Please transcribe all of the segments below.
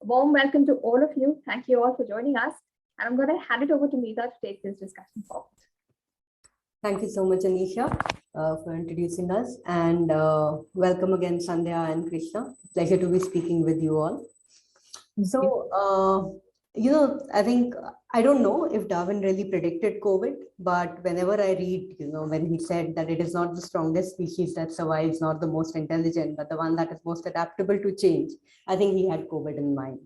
A warm welcome to all of you. Thank you all for joining us. And I'm going to hand it over to Meeta to take this discussion forward. Thank you so much, Anisha, for introducing us. And welcome again, Sandhya and Krishna. Pleasure to be speaking with you all. So, I don't know if Darwin really predicted COVID, but whenever I read, when he said that it is not the strongest species that survives, not the most intelligent, but the one that is most adaptable to change, I think he had COVID in mind.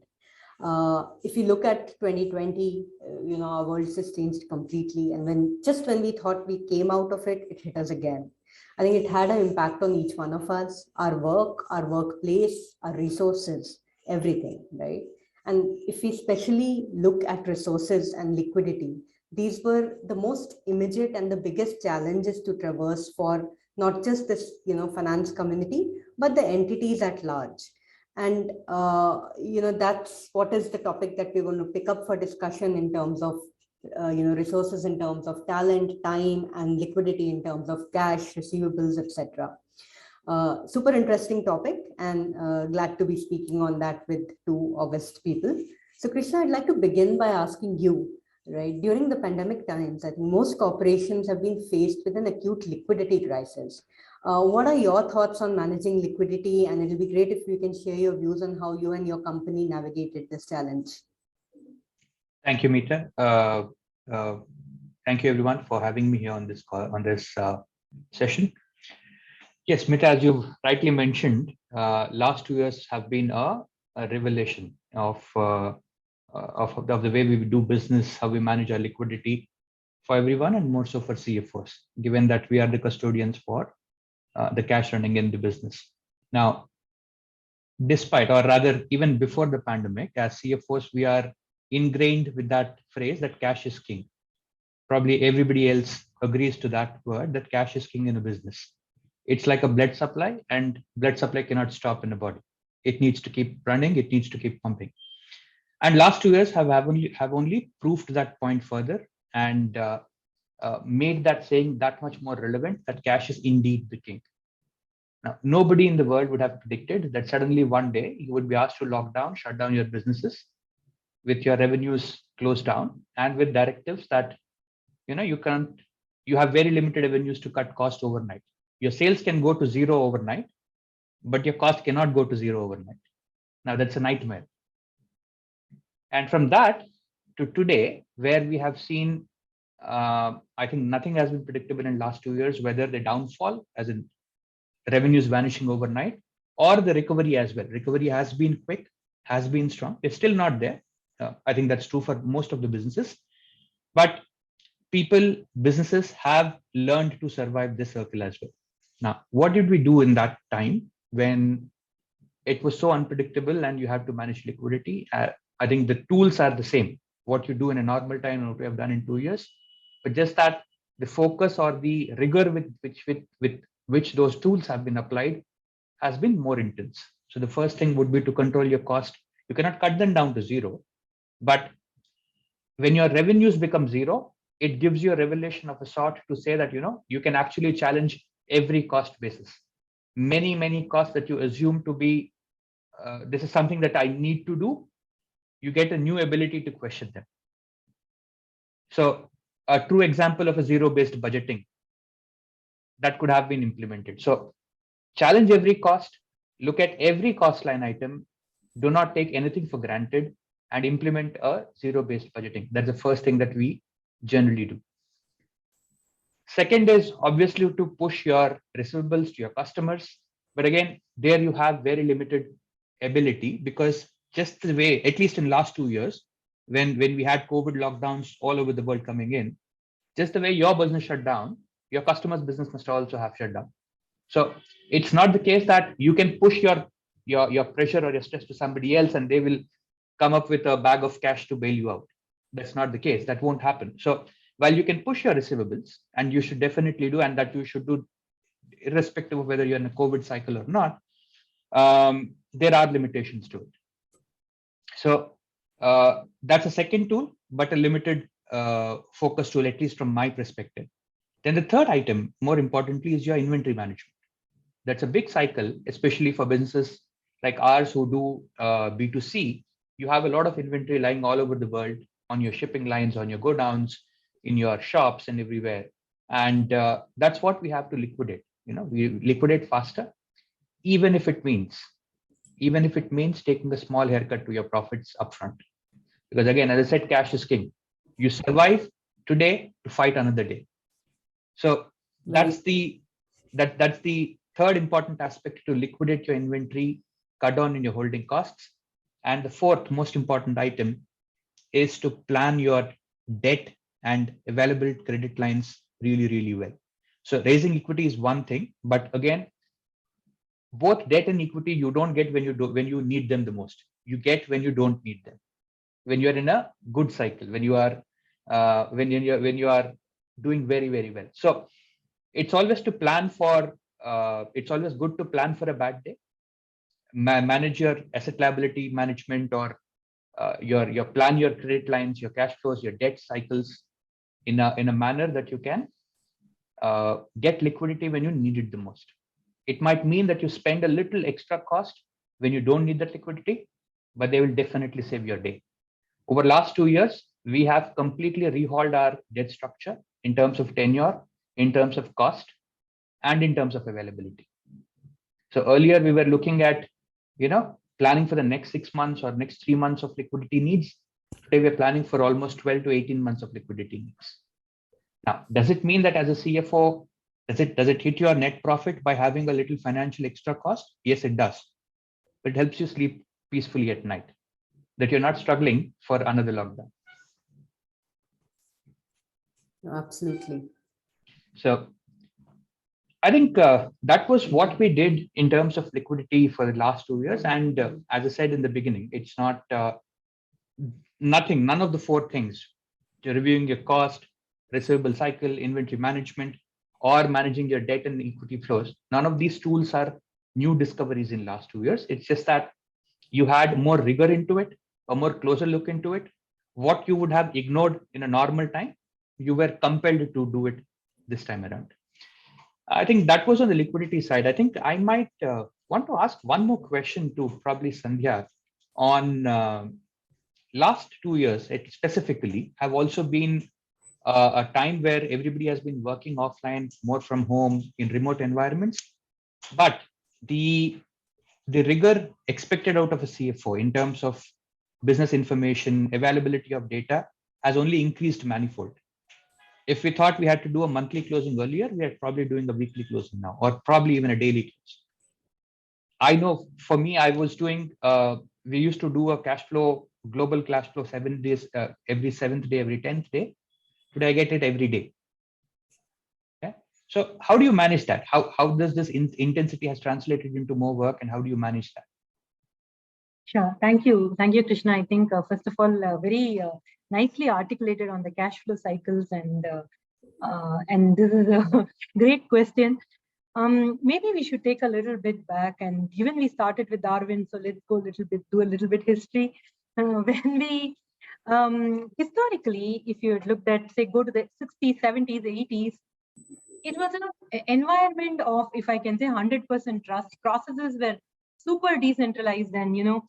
If you look at 2020, our world just changed completely. And when we thought we came out of it, it hit us again. I think it had an impact on each one of us, our work, our workplace, our resources, everything, right? And if we especially look at resources and liquidity, these were the most immediate and the biggest challenges to traverse for not just this, finance community, but the entities at large. And, that's what is the topic that we're going to pick up for discussion in terms of, resources in terms of talent, time, and liquidity in terms of cash, receivables, etc. Super interesting topic, and glad to be speaking on that with two august people. So Krishna, I'd like to begin by asking you, right, during the pandemic times, I think most corporations have been faced with an acute liquidity crisis. What are your thoughts on managing liquidity? And it'll be great if you can share your views on how you and your company navigated this challenge. Thank you, Meeta. Thank you everyone for having me here on this call, on this session. Yes, Meeta, as you've rightly mentioned, last 2 years have been a revelation of the way we do business, how we manage our liquidity for everyone, and more so for CFOs, given that we are the custodians for the cash running in the business. Now, despite, or rather even before the pandemic, as CFOs, we are ingrained with that phrase that cash is king. Probably everybody else agrees to that word, that cash is king in a business. It's like a blood supply, and blood supply cannot stop in the body. It needs to keep running, it needs to keep pumping. And last 2 years have only proved that point further and made that saying that much more relevant, that cash is indeed the king. Now, nobody in the world would have predicted that suddenly one day you would be asked to lock down, shut down your businesses with your revenues closed down, and with directives that you have very limited revenues to cut cost overnight. Your sales can go to zero overnight, but your cost cannot go to zero overnight. Now that's a nightmare. And from that to today, where we have seen, I think nothing has been predictable in the last 2 years, whether the downfall, as in revenues vanishing overnight, or the recovery as well. Recovery has been quick, has been strong. It's still not there. I think that's true for most of the businesses. But businesses have learned to survive this circle as well. Now, what did we do in that time when it was so unpredictable and you have to manage liquidity? I think the tools are the same, what you do in a normal time and what we have done in 2 years, but just that the focus or the rigor with which those tools have been applied has been more intense. So the first thing would be to control your cost. You cannot cut them down to zero, but when your revenues become zero, it gives you a revelation of a sort to say that, you can actually challenge every cost basis. Many costs that you assume to be, this is something that I need to do, you get a new ability to question them. So a true example of a zero-based budgeting that could have been implemented. So challenge every cost, look at every cost line item, do not take anything for granted, and implement a zero-based budgeting. That's the first thing that we generally do. Second is obviously to push your receivables to your customers. But again, there you have very limited ability, because just the way, at least in last 2 years, when we had COVID lockdowns all over the world coming in, just the way your business shut down, your customer's business must also have shut down. So it's not the case that you can push your pressure or your stress to somebody else and they will come up with a bag of cash to bail you out. That's not the case. That won't happen. So while you can push your receivables, and you should definitely do, and that you should do irrespective of whether you're in a COVID cycle or not, there are limitations to it. So that's a second tool, but a limited focus tool, at least from my perspective. Then the third item, more importantly, is your inventory management. That's a big cycle, especially for businesses like ours who do B2C, you have a lot of inventory lying all over the world on your shipping lines, on your godowns, in your shops and everywhere. And that's what we have to liquidate. We liquidate faster, even if it means taking a small haircut to your profits upfront. Because again, as I said, cash is king. You survive today to fight another day. So that's the third important aspect, to liquidate your inventory, cut down in your holding costs. And the fourth most important item is to plan your debt and available credit lines really, really well. So raising equity is one thing, but again, both debt and equity you don't get when you need them the most. You get when you don't need them. When you are in a good cycle, when you are doing very, very well. So it's always to plan for. It's always good to plan for a bad day. Manage your asset liability management, or your plan your credit lines, your cash flows, your debt cycles in a manner that you can get liquidity when you need it the most. It might mean that you spend a little extra cost when you don't need that liquidity, but they will definitely save your day. Over the last 2 years, we have completely rehauled our debt structure in terms of tenure, in terms of cost, and in terms of availability. So earlier we were looking at, planning for the next 6 months or next 3 months of liquidity needs. Today we're planning for almost 12 to 18 months of liquidity needs. Now, does it mean that as a CFO, does it hit your net profit by having a little financial extra cost? Yes, it does. But it helps you sleep peacefully at night, that you're not struggling for another lockdown. Absolutely. So I think that was what we did in terms of liquidity for the last 2 years. And as I said in the beginning, it's not none of the four things: reviewing your cost, receivable cycle, inventory management, or managing your debt and equity flows. None of these tools are new discoveries in last 2 years. It's just that you had more rigor into it, a more closer look into it. What you would have ignored in a normal time, you were compelled to do it this time around. I think that was on the liquidity side. I think I might want to ask one more question to probably Sandhya on last 2 years. It specifically have also been a time where everybody has been working offline, more from home in remote environments. But the rigor expected out of a CFO in terms of business information, availability of data has only increased manifold. If we thought we had to do a monthly closing earlier, we are probably doing a weekly closing now, or probably even a daily close. I know for me, I was doing, we used to do a global cash flow 7 days, every 7th day, every 10th day. Today I get it every day. Yeah. So how do you manage that? How does this intensity has translated into more work, and how do you manage that? Sure. Thank you, Krishna. I think first of all, very nicely articulated on the cash flow cycles, and this is a great question. Maybe we should take a little bit back, and given we started with Darwin, so let's do a little bit history. When we historically, if you looked at, say, go to the 60s, 70s, 80s, it was an environment of, if I can say, 100% trust. Processes were super decentralized, and no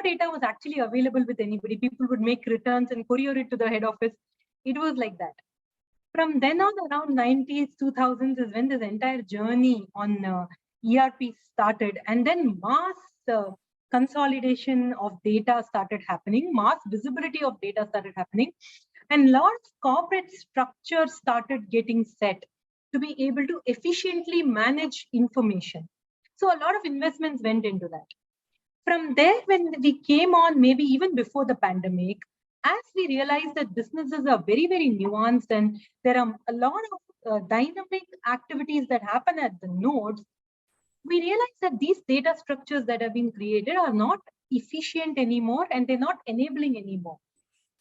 data was actually available with anybody. People would make returns and courier it to the head office. It was like that. From then on, around 90s, 2000s is when this entire journey on ERP started, and then mass consolidation of data started happening, mass visibility of data started happening, and large corporate structures started getting set to be able to efficiently manage information. So a lot of investments went into that. From there, when we came on, maybe even before the pandemic, as we realized that businesses are very, very nuanced, and there are a lot of dynamic activities that happen at the nodes, we realized that these data structures that have been created are not efficient anymore, and they're not enabling anymore.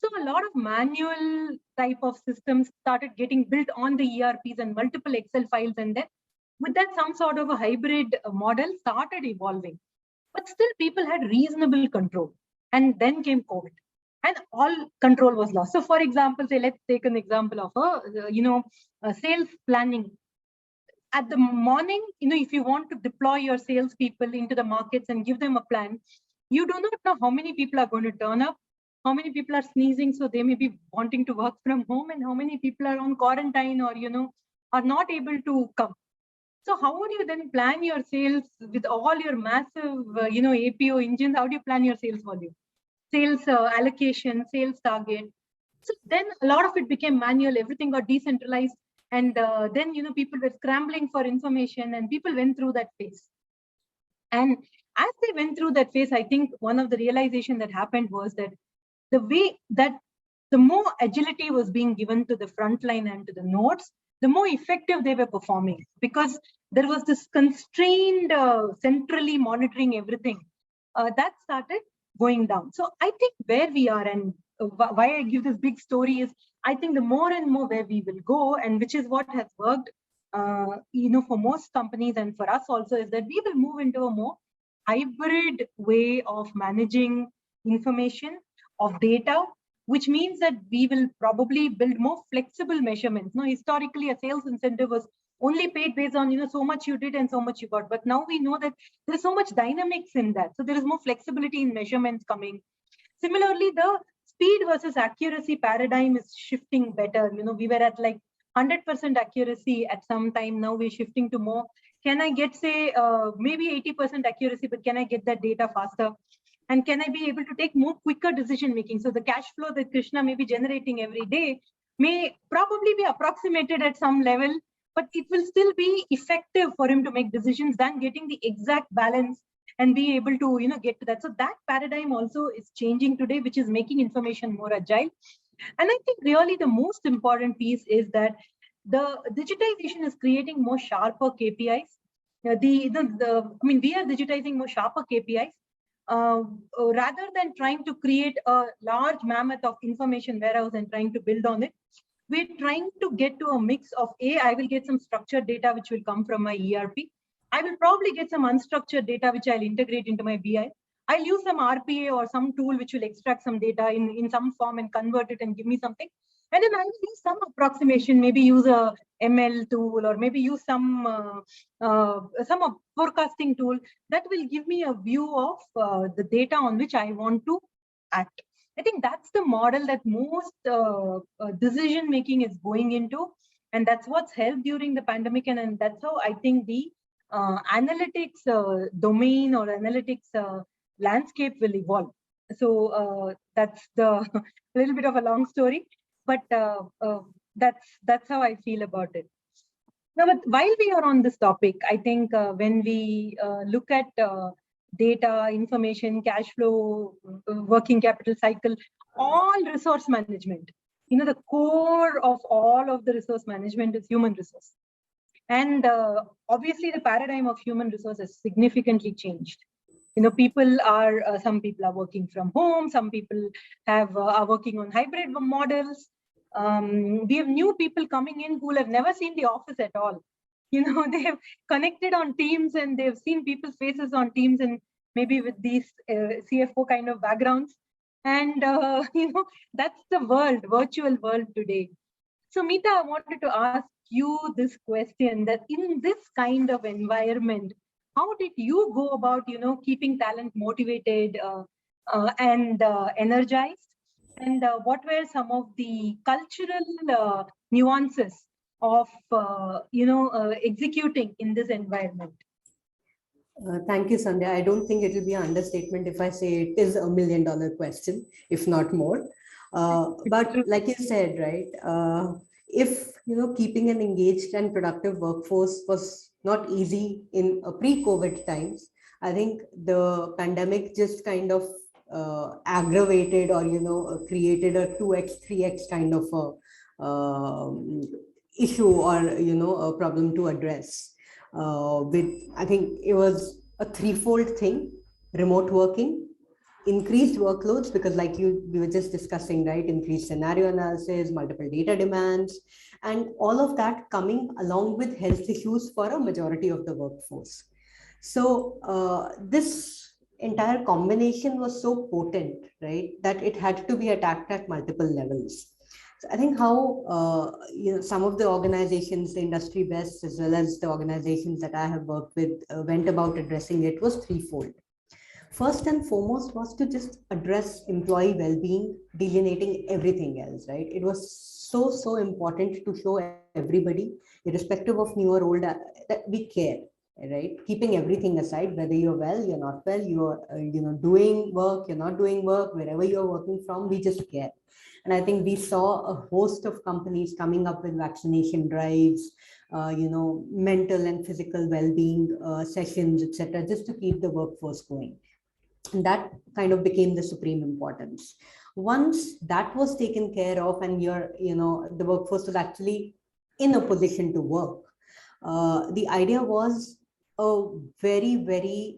So a lot of manual type of systems started getting built on the ERPs and multiple Excel files, and then with that, some sort of a hybrid model started evolving. But still, people had reasonable control. And then came COVID, and all control was lost. So, for example, say, let's take an example of a sales planning. At the morning, if you want to deploy your salespeople into the markets and give them a plan, you do not know how many people are going to turn up, how many people are sneezing, so they may be wanting to work from home, and how many people are on quarantine or, are not able to come. So how would you then plan your sales with all your massive, APO engines? How do you plan your sales volume, sales allocation, sales target? So then a lot of it became manual, everything got decentralized. And then, people were scrambling for information, and people went through that phase. And as they went through that phase, I think one of the realization that happened was that the way that the more agility was being given to the frontline and to the nodes, the more effective they were performing, because there was this constrained centrally monitoring everything that started going down. So I think where we are, and why I give this big story is, I think the more and more where we will go, and which is what has worked, for most companies and for us also, is that we will move into a more hybrid way of managing information, of data, which means that we will probably build more flexible measurements. Now, historically, a sales incentive was only paid based on, so much you did and so much you got. But now we know that there's so much dynamics in that. So there is more flexibility in measurements coming. Similarly, the speed versus accuracy paradigm is shifting better. We were at like 100% accuracy at some time. Now we're shifting to more. Can I get, say, maybe 80% accuracy, but can I get that data faster? And can I be able to take more quicker decision making? So the cash flow that Krishna may be generating every day may probably be approximated at some level, but it will still be effective for him to make decisions than getting the exact balance and be able to, get to that. So that paradigm also is changing today, which is making information more agile. And I think really the most important piece is that the digitization is creating more sharper KPIs. We are digitizing more sharper KPIs. Rather than trying to create a large mammoth of information warehouse and trying to build on it, we're trying to get to a mix of I will get some structured data which will come from my ERP. I will probably get some unstructured data which I'll integrate into my BI. I'll use some RPA or some tool which will extract some data in some form and convert it and give me something. And then I will use some approximation, maybe use a ML tool, or maybe use some forecasting tool that will give me a view of the data on which I want to act. I think that's the model that most decision making is going into, and that's what's helped during the pandemic, and that's how I think the analytics domain or analytics landscape will evolve. So that's the little bit of a long story, but that's how I feel about it. Now, but while we are on this topic, I think when we look at data, information, cash flow, working capital cycle, all resource management, the core of all of the resource management is human resource. And obviously the paradigm of human resource has significantly changed. Some people are working from home, some people are working on hybrid models. We have new people coming in who have never seen the office at all. They have connected on Teams and they've seen people's faces on Teams, and maybe with these CFO kind of backgrounds. And, that's the virtual world today. So Meeta, I wanted to ask you this question, that in this kind of environment, how did you go about, keeping talent motivated and energized? And what were some of the cultural nuances of, executing in this environment? Thank you, Sandhya. I don't think it will be an understatement if I say it is $1 million question, if not more. But like you said, right, if keeping an engaged and productive workforce was not easy in pre-COVID times, I think the pandemic just kind of aggravated or created a 2x, 3x kind of issue or a problem to address. I think it was a threefold thing: remote working, increased workloads, because like we were just discussing, right, increased scenario analysis, multiple data demands, and all of that coming along with health issues for a majority of the workforce. So this entire combination was so potent, right, that it had to be attacked at multiple levels. So I think how some of the organizations, the industry best, as well as the organizations that I have worked with, went about addressing it was threefold. first and foremost was to just address employee well-being, delineating everything else, right? It was so important to show everybody, irrespective of new or old, that we care, right? Keeping everything aside, whether you're well, you're not well, you're doing work, you're not doing work, wherever you're working from, we just care. And I think we saw a host of companies coming up with vaccination drives, mental and physical well-being sessions, etc., just to keep the workforce going. And that kind of became the supreme importance. Once that was taken care of and the workforce was actually in a position to work, the idea was a very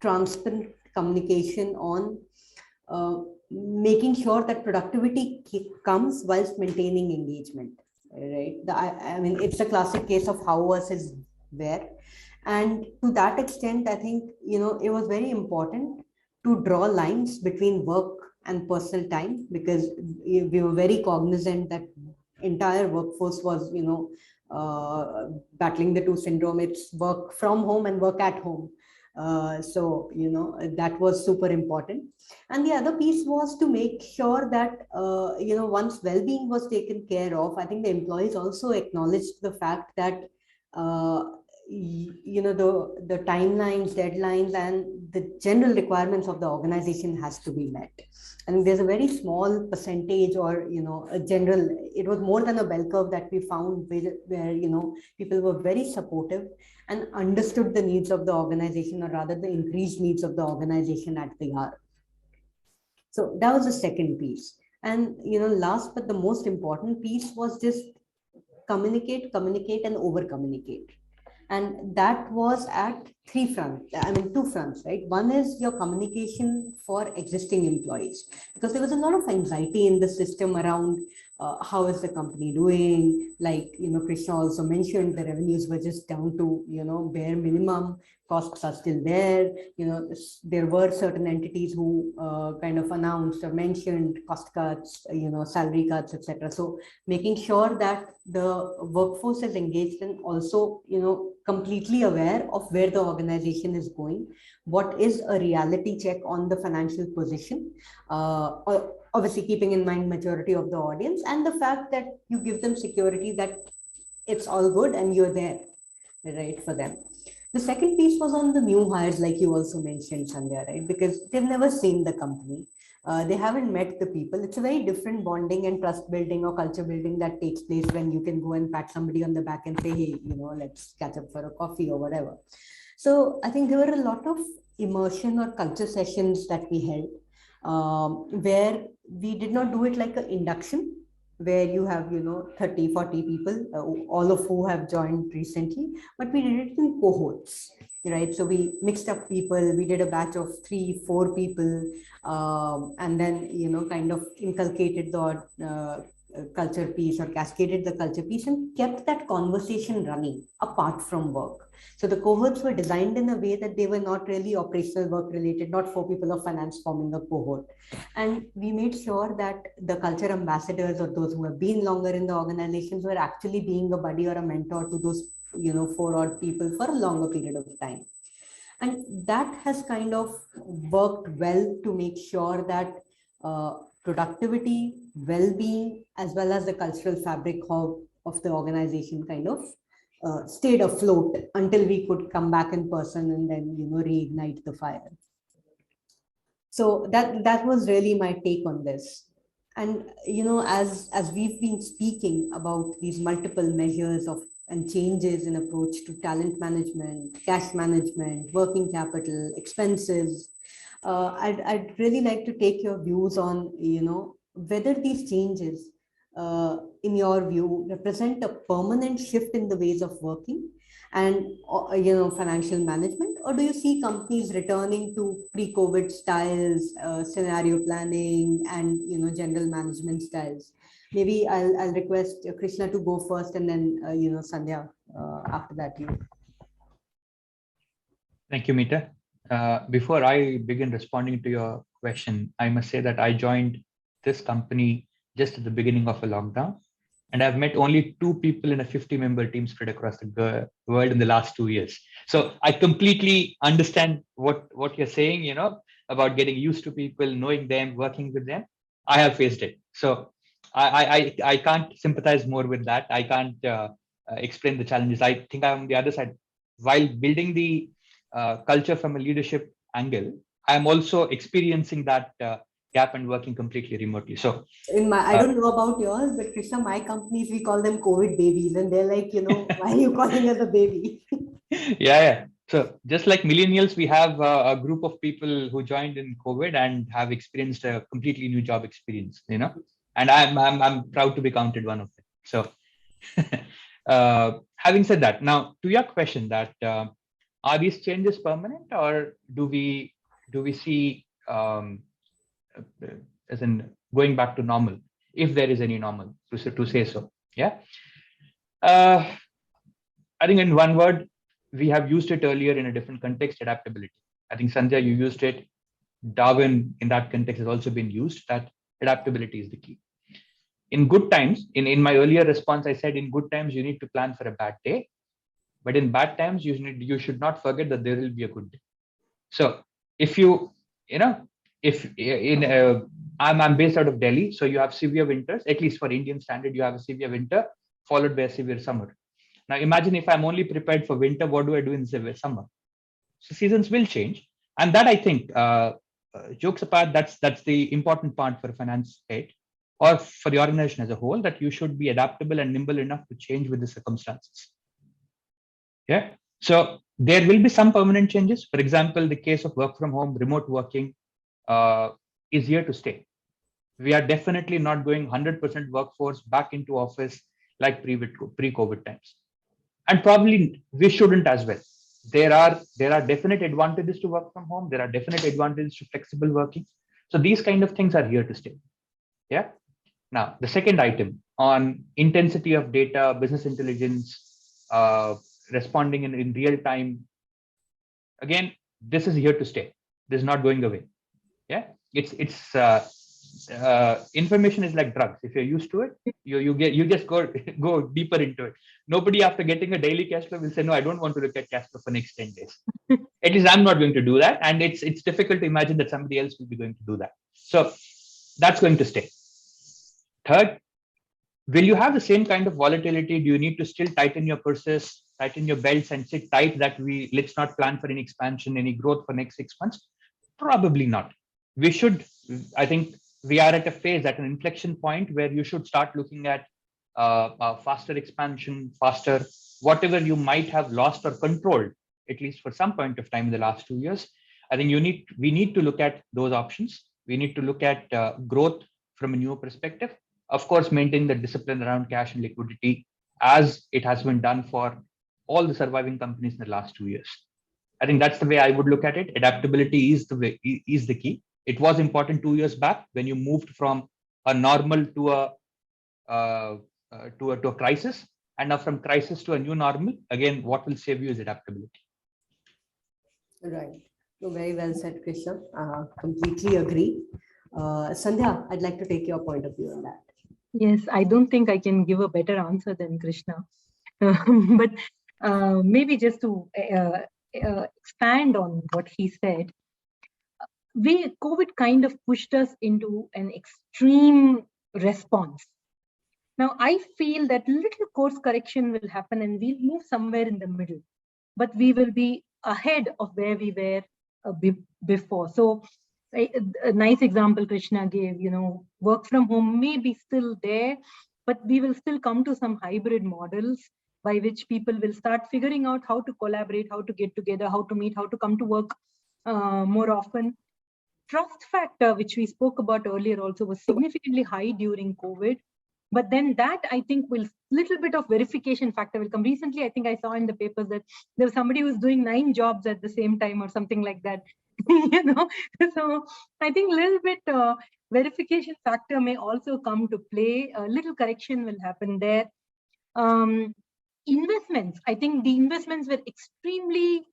transparent communication on making sure that productivity comes whilst maintaining engagement, right? I mean, it's a classic case of how versus where. And to that extent, I think, it was very important to draw lines between work and personal time, because we were very cognizant that entire workforce was, battling the two syndrome. It's work from home and work at home. So, that was super important. And the other piece was to make sure that, once well-being was taken care of, I think the employees also acknowledged the fact that, the timelines, deadlines, and the general requirements of the organization has to be met. I think there's a very small percentage, or a general, it was more than a bell curve that we found where people were very supportive and understood the needs of the organization, or rather the increased needs of the organization at the hour. So that was the second piece. And last but the most important piece was just communicate, and over communicate. And that was at two fronts, right? One is your communication for existing employees, because there was a lot of anxiety in the system around how is the company doing. Like, Krishna also mentioned, the revenues were just down to, bare minimum, costs are still there. There were certain entities who kind of announced or mentioned cost cuts, salary cuts, etc. So making sure that the workforce is engaged and also, completely aware of where the organization is going, what is a reality check on the financial position, obviously keeping in mind majority of the audience, and the fact that you give them security that it's all good and you're there, right, for them. The second piece was on the new hires, like you also mentioned, Sandhya, right? Because they've never seen the company. They haven't met the people. It's a very different bonding and trust building or culture building that takes place when you can go and pat somebody on the back and say, hey, let's catch up for a coffee or whatever. So I think there were a lot of immersion or culture sessions that we held, where we did not do it like an induction, where you have, 30, 40 people, all of who have joined recently, but we did it in cohorts, right? So we mixed up people, we did a batch of 3, 4 people, and then, kind of inculcated the culture piece or cascaded the culture piece and kept that conversation running apart from work. So the cohorts were designed in a way that they were not really operational work related, not 4 people of finance forming a cohort. And we made sure that the culture ambassadors, or those who have been longer in the organizations, were actually being a buddy or a mentor to those 4 odd people for a longer period of time. And that has kind of worked well to make sure that productivity, well-being, as well as the cultural fabric of the organization kind of stayed afloat until we could come back in person and then, reignite the fire. So that was really my take on this. And, as we've been speaking about these multiple measures and changes in approach to talent management, cash management, working capital, expenses, I'd really like to take your views on, whether these changes, in your view, represent a permanent shift in the ways of working and, financial management, or do you see companies returning to pre-COVID styles, scenario planning, and, general management styles? Maybe I'll request Krishna to go first, and then, Sandhya, after that, you. Thank you, Meeta. Before I begin responding to your question, I must say that I joined this company just at the beginning of a lockdown. And I've met only 2 people in a 50-member team spread across the world in the last 2 years. So I completely understand what you're saying, about getting used to people, knowing them, working with them. I have faced it. So I can't sympathize more with that. I can't explain the challenges. I think I'm on the other side. While building the culture from a leadership angle, I'm also experiencing that gap and working completely remotely. So I don't know about yours, but Krishna, my companies, we call them COVID babies, and they're like, why are you calling us a baby? Yeah. So just like millennials, we have a group of people who joined in COVID and have experienced a completely new job experience, and I'm proud to be counted one of them. So having said that, now to your question that are these changes permanent, or do we see as in going back to normal, if there is any normal, to say so? Yeah. I think in one word, we have used it earlier in a different context, adaptability. I think Sandhya, you used it. Darwin in that context has also been used, that adaptability is the key. In good times, in my earlier response, I said in good times, you need to plan for a bad day. But in bad times, you should not forget that there will be a good day. So if I'm based out of Delhi, so you have severe winters, at least for Indian standard, you have a severe winter followed by a severe summer. Now imagine if I'm only prepared for winter, what do I do in severe summer? So seasons will change. And that, I think, jokes apart, that's the important part for a finance head or for the organization as a whole, that you should be adaptable and nimble enough to change with the circumstances. Yeah. So there will be some permanent changes. For example, the case of work from home, remote working is here to stay. We are definitely not going 100% workforce back into office like pre-COVID times. And probably we shouldn't as well. There are definite advantages to work from home. There are definite advantages to flexible working. So these kind of things are here to stay. Yeah. Now, the second item on intensity of data, business intelligence, responding in real time. Again, this is here to stay. This is not going away. Yeah. Information is like drugs. If you're used to it, you just go deeper into it. Nobody after getting a daily cash flow will say, no, I don't want to look at cash flow for next 10 days. At least I'm not going to do that. And it's difficult to imagine that somebody else will be going to do that. So that's going to stay. Third, will you have the same kind of volatility? Do you need to still tighten your purses, tighten your belts and sit tight that let's not plan for any expansion, any growth for next 6 months? Probably not. We should, I think, we are at a phase, at an inflection point where you should start looking at faster expansion, faster, whatever you might have lost or controlled, at least for some point of time in the last 2 years. I think we need to look at those options. We need to look at growth from a newer perspective. Of course, maintain the discipline around cash and liquidity as it has been done for all the surviving companies in the last 2 years. I think that's the way I would look at it. Adaptability is the key. It was important 2 years back when you moved from a normal to a crisis, and now from crisis to a new normal. Again, what will save you is adaptability. Right. So very well said, Krishna. Completely agree. Sandhya, I'd like to take your point of view on that. Yes, I don't think I can give a better answer than Krishna. But maybe just to expand on what he said, COVID kind of pushed us into an extreme response. Now, I feel that little course correction will happen and we'll move somewhere in the middle, but we will be ahead of where we were before. So a nice example Krishna gave, work from home may be still there, but we will still come to some hybrid models by which people will start figuring out how to collaborate, how to get together, how to meet, how to come to work more often. Trust factor, which we spoke about earlier also, was significantly high during COVID. But then that, I think, will little bit of verification factor will come. Recently, I think I saw in the papers that there was somebody who was doing 9 jobs at the same time or something like that. So I think a little bit verification factor may also come to play. A little correction will happen there. Investments, I think the investments were extremely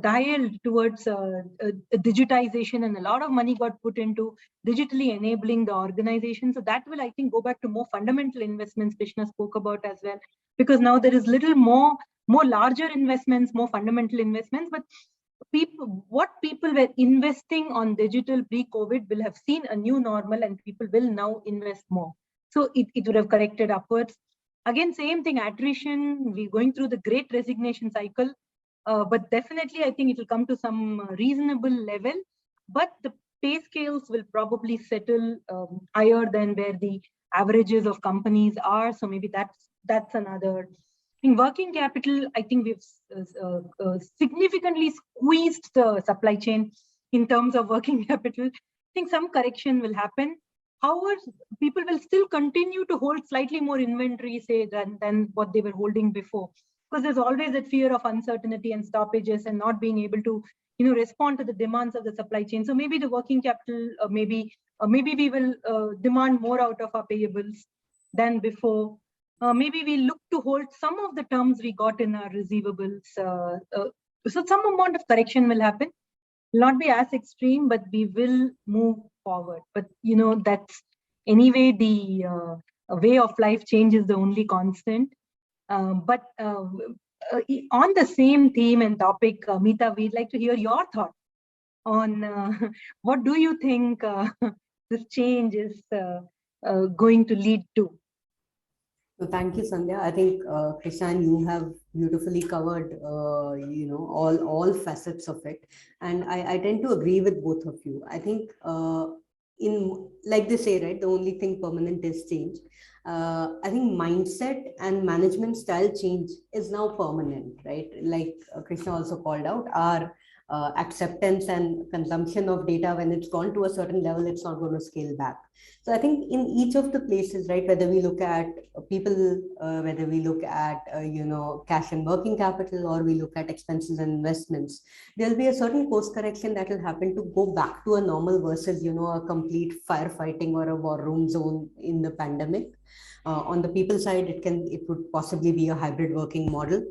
dialed towards digitization, and a lot of money got put into digitally enabling the organization. So that will, I think, go back to more fundamental investments Krishna spoke about as well, because now there is little more larger investments, more fundamental investments, but what people were investing on digital pre-COVID will have seen a new normal, and people will now invest more. So it would have corrected upwards. Again, same thing, attrition, we're going through the great resignation cycle. But definitely, I think it will come to some reasonable level, but the pay scales will probably settle higher than where the averages of companies are. So maybe that's another. In working capital, I think we've significantly squeezed the supply chain in terms of working capital. I think some correction will happen. However, people will still continue to hold slightly more inventory, say, than what they were holding before. Because there's always that fear of uncertainty and stoppages and not being able to, respond to the demands of the supply chain. So maybe the working capital, maybe we will demand more out of our payables than before. Maybe we look to hold some of the terms we got in our receivables. So some amount of correction will happen. Will not be as extreme, but we will move forward. But that's anyway the way of life. Change is the only constant. But on the same theme and topic, Meeta, we'd like to hear your thoughts on what do you think this change is going to lead to? So thank you, Sandhya. I think Krishna, you have beautifully covered, all facets of it, and I tend to agree with both of you. I think in, like they say, right, the only thing permanent is change. I think mindset and management style change is now permanent, right? Like Krishna also called out, our acceptance and consumption of data, when it's gone to a certain level, it's not going to scale back. So I think in each of the places, right, whether we look at people, whether we look at, cash and working capital, or we look at expenses and investments, there'll be a certain course correction that will happen to go back to a normal versus, a complete firefighting or a war room zone in the pandemic. On the people side, it would possibly be a hybrid working model,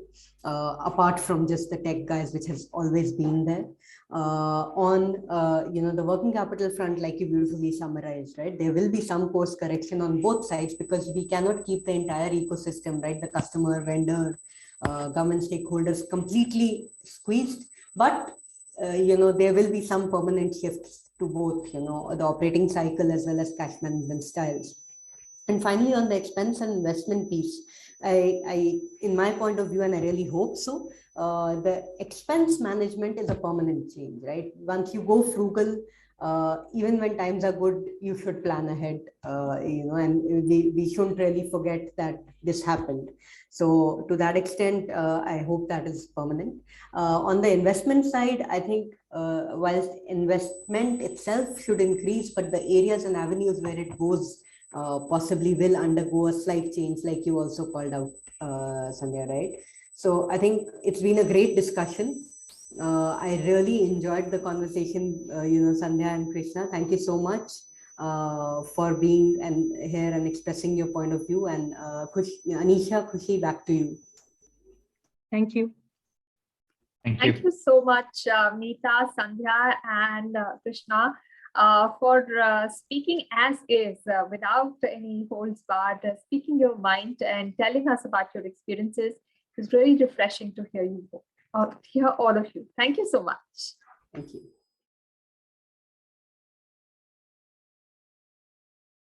apart from just the tech guys, which has always been there. On the working capital front, like you beautifully summarized, right, there will be some course correction on both sides, because we cannot keep the entire ecosystem, right, the customer, vendor, government stakeholders completely squeezed. But there will be some permanent shifts to both, the operating cycle as well as cash management styles. And finally, on the expense and investment piece, I in my point of view, and I really hope so, the expense management is a permanent change, right? Once you go frugal, even when times are good, you should plan ahead, and we shouldn't really forget that this happened. So to that extent, I hope that is permanent. On the investment side, I think whilst investment itself should increase, but the areas and avenues where it goes possibly will undergo a slight change, like you also called out, Sandhya, right? So I think it's been a great discussion. I really enjoyed the conversation, Sandhya and Krishna. Thank you so much for being here and expressing your point of view. And Anisha, Khushi, back to you. Thank you. Thank you so much, Meeta, Sandhya, and Krishna, for speaking as is, without any holds barred, speaking your mind and telling us about your experiences. It's really refreshing to hear you, hear all of you. Thank you so much. Thank you.